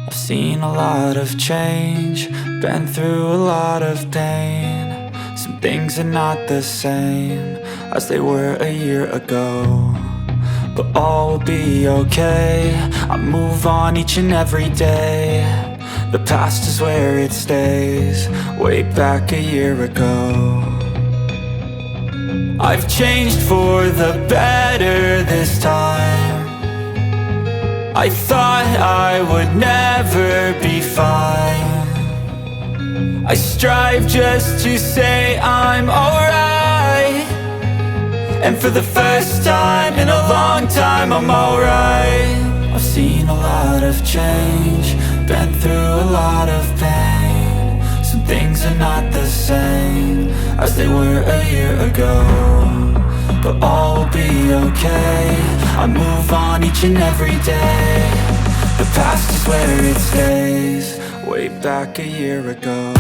I've seen a lot of change, been through a lot of pain. Some things are not the same as they were a year ago, but all will be okay. I move on each and every day. The past is where it stays, way back a year ago. I've changed for the better this time. I thought I would never be fine. I strive just to say I'm alright, and for the first time in a long time I'm alright. I've seen a lot of change, been through a lot of pain. Some things are not the same as they were a year ago, but all will be okay. I move on each and every day. The past is where it stays, way back a year ago.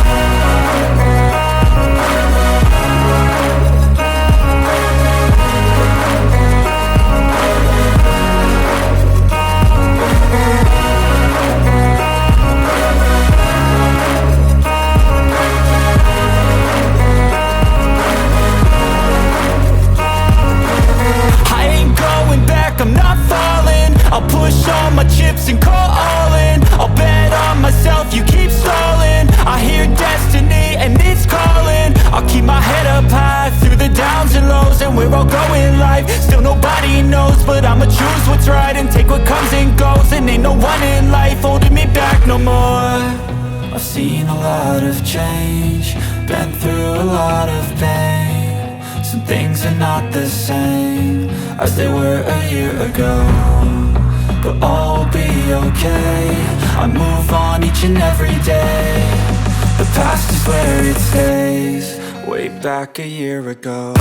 I'm not falling, I'll push all my chips and call all in. I'll bet on myself, you keep stalling. I hear destiny and it's calling. I'll keep my head up high through the downs and lows, and where I'll go in life, still nobody knows. But I'ma choose what's right and take what comes and goes, and ain't no one in life holding me back no more. I've seen a lot of change, been through a lot of pain. Some things are not the same as they were a year ago, but all will be okay. I move on each and every day. The past is where it stays, way back a year ago.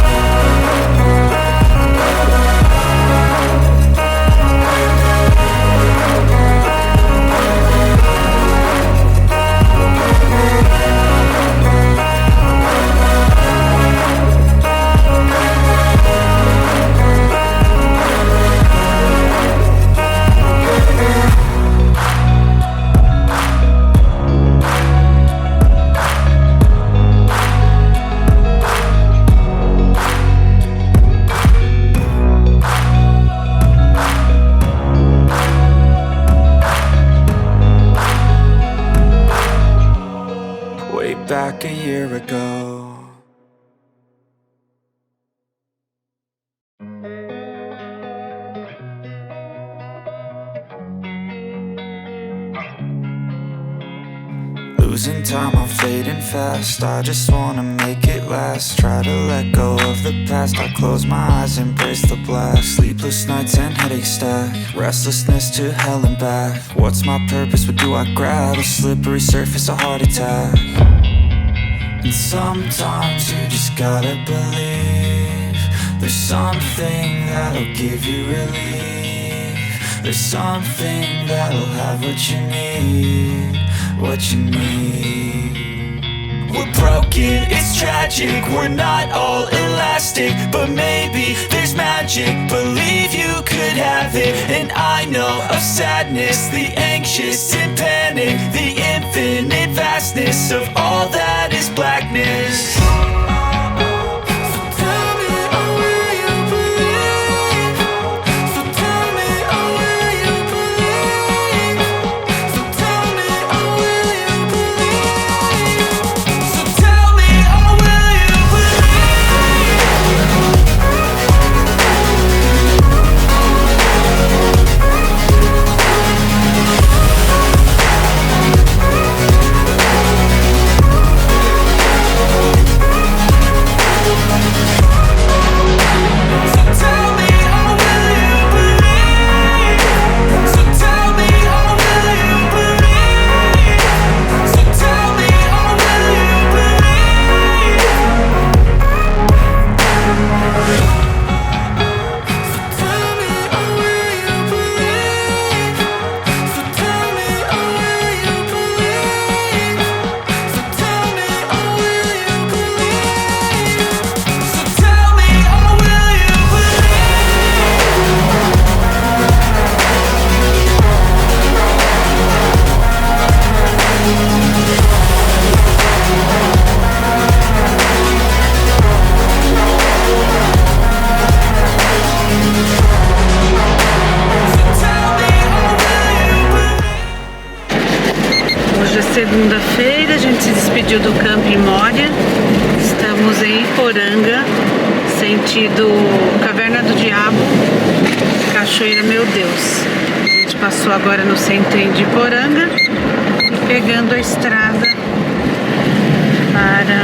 Back a year ago. Losing time, I'm fading fast. I just wanna make it last. Try to let go of the past. I close my eyes, embrace the blast. Sleepless nights and headaches stack. Restlessness to hell and back. What's my purpose? What do I grab? A slippery surface, a heart attack. And sometimes you just gotta believe there's something that'll give you relief. There's something that'll have what you need, what you need. We're broken, it's tragic, we're not all elastic, but maybe there's magic. Believe you could have it. And I know of sadness, the anxious and panic, the infinite vastness of all that is blackness. segunda-feira, a gente se despediu do Camping Mória. Estamos em Iporanga, sentido Caverna do Diabo, Cachoeira Meu Deus. A gente passou agora no centrinho de Iporanga e pegando a estrada para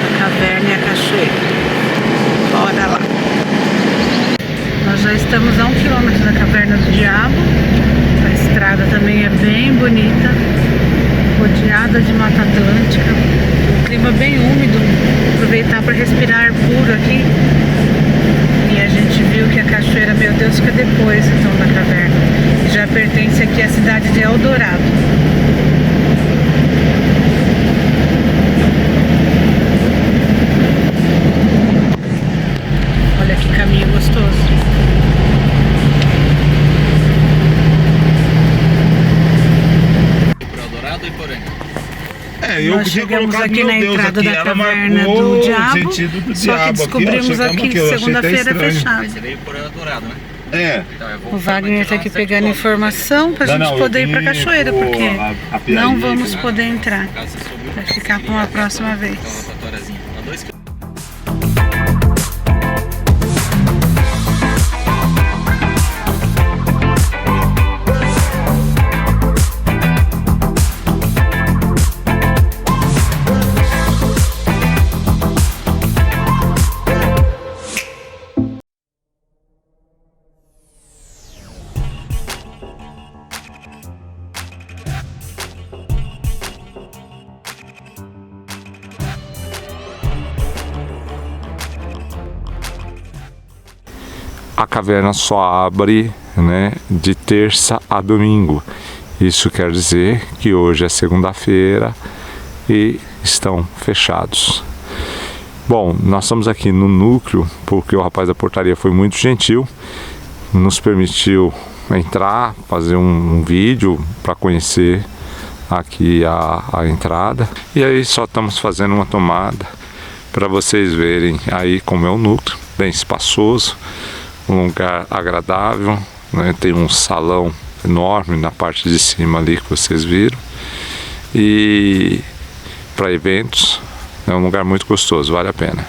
a caverna e a cachoeira. Bora lá! Nós já estamos a 1 quilômetro da Caverna do Diabo. A estrada também é bem bonita, rodeada de Mata Atlântica, um clima bem úmido, aproveitar para respirar ar puro aqui. E a gente viu que a Cachoeira Meu Deus fica depois então da caverna, que já pertence aqui à cidade de Eldorado. Olha que caminho gostoso. Nós chegamos aqui na entrada da Caverna do Diabo, só que descobrimos aqui que segunda-feira é fechado. O Wagner está aqui pegando informação para a gente poder ir para a cachoeira, porque não vamos poder entrar. Vai ficar para uma próxima vez. A caverna só abre, né, de terça a domingo. Isso quer dizer que hoje é segunda-feira e estão fechados. Bom, nós estamos aqui no núcleo porque o rapaz da portaria foi muito gentil, nos permitiu entrar, fazer um vídeo para conhecer aqui a entrada. E aí só estamos fazendo uma tomada para vocês verem aí como é o núcleo, bem espaçoso. Um lugar agradável, né? Tem um salão enorme na parte de cima ali que vocês viram, e para eventos é um lugar muito gostoso, vale a pena.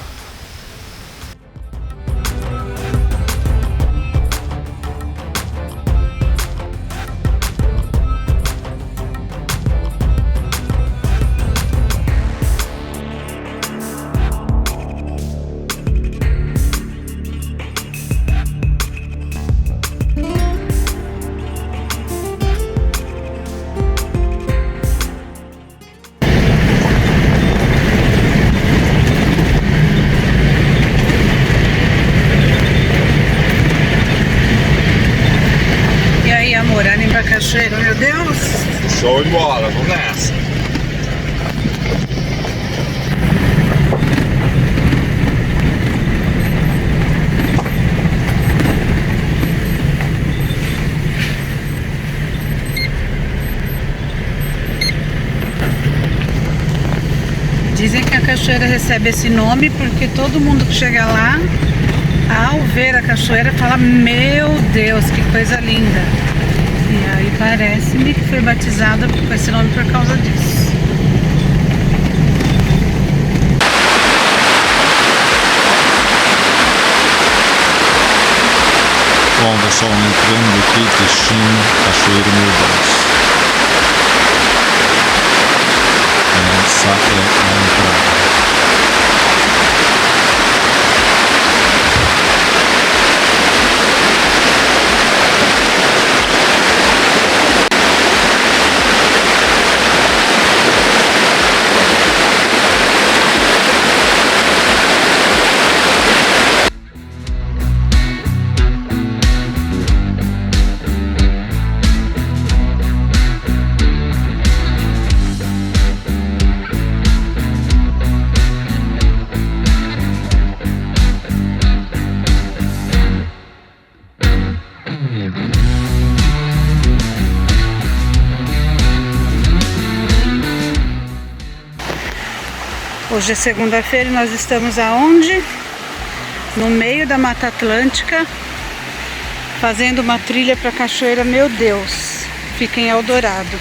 Cachoeira Meu Deus! Show de bola, vamos nessa! Dizem que a cachoeira recebe esse nome porque todo mundo que chega lá, ao ver a cachoeira, fala: meu Deus, que coisa linda! E aí parece-me que foi batizada com esse nome por causa disso. Bom, pessoal, entrando aqui, destino Cachoeira Meu Deus. Essa é a entrada. Hoje é segunda-feira e nós estamos aonde? No meio da Mata Atlântica, fazendo uma trilha para a Cachoeira Meu Deus, fica em Eldorado.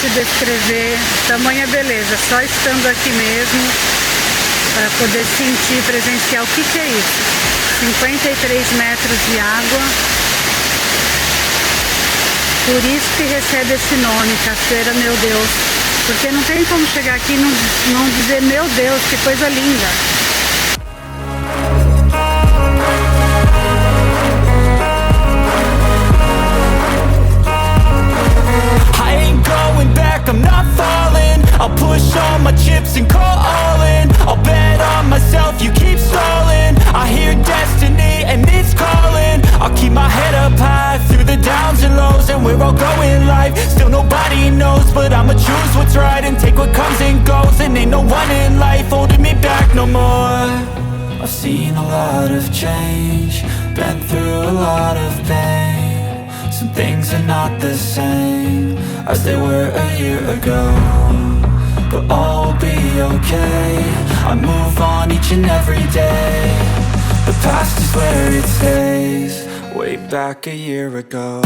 difícil descrever tamanha beleza, só estando aqui mesmo para poder sentir, presenciar o que é isso. 53 metros de água, por isso que recebe esse nome, Cachoeira Meu Deus, porque não tem como chegar aqui e não dizer meu Deus, que coisa linda. I'm not falling, I'll push all my chips and call all in. I'll bet on myself, you keep stalling. I hear destiny and it's calling. I'll keep my head up high through the downs and lows. And we're all going live, still nobody knows. But I'ma choose what's right and take what comes and goes. And ain't no one in life holding me back no more. I've seen a lot of change, been through a lot of pain. Some things are not the same as they were a year ago, but all will be okay. I move on each and every day. The past is where it stays, way back a year ago.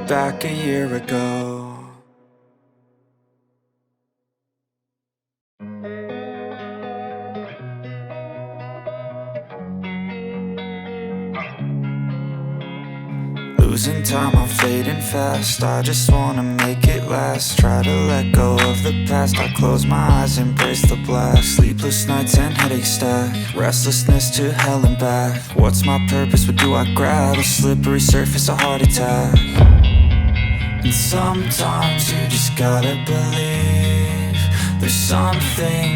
Back a year ago. Losing time, I'm fading fast. I just wanna make it last. Try to let go of the past. I close my eyes, embrace the blast. Sleepless nights and headache stack. Restlessness to hell and back. What's my purpose? What do I grab? A slippery surface, a heart attack. And sometimes you just gotta believe there's something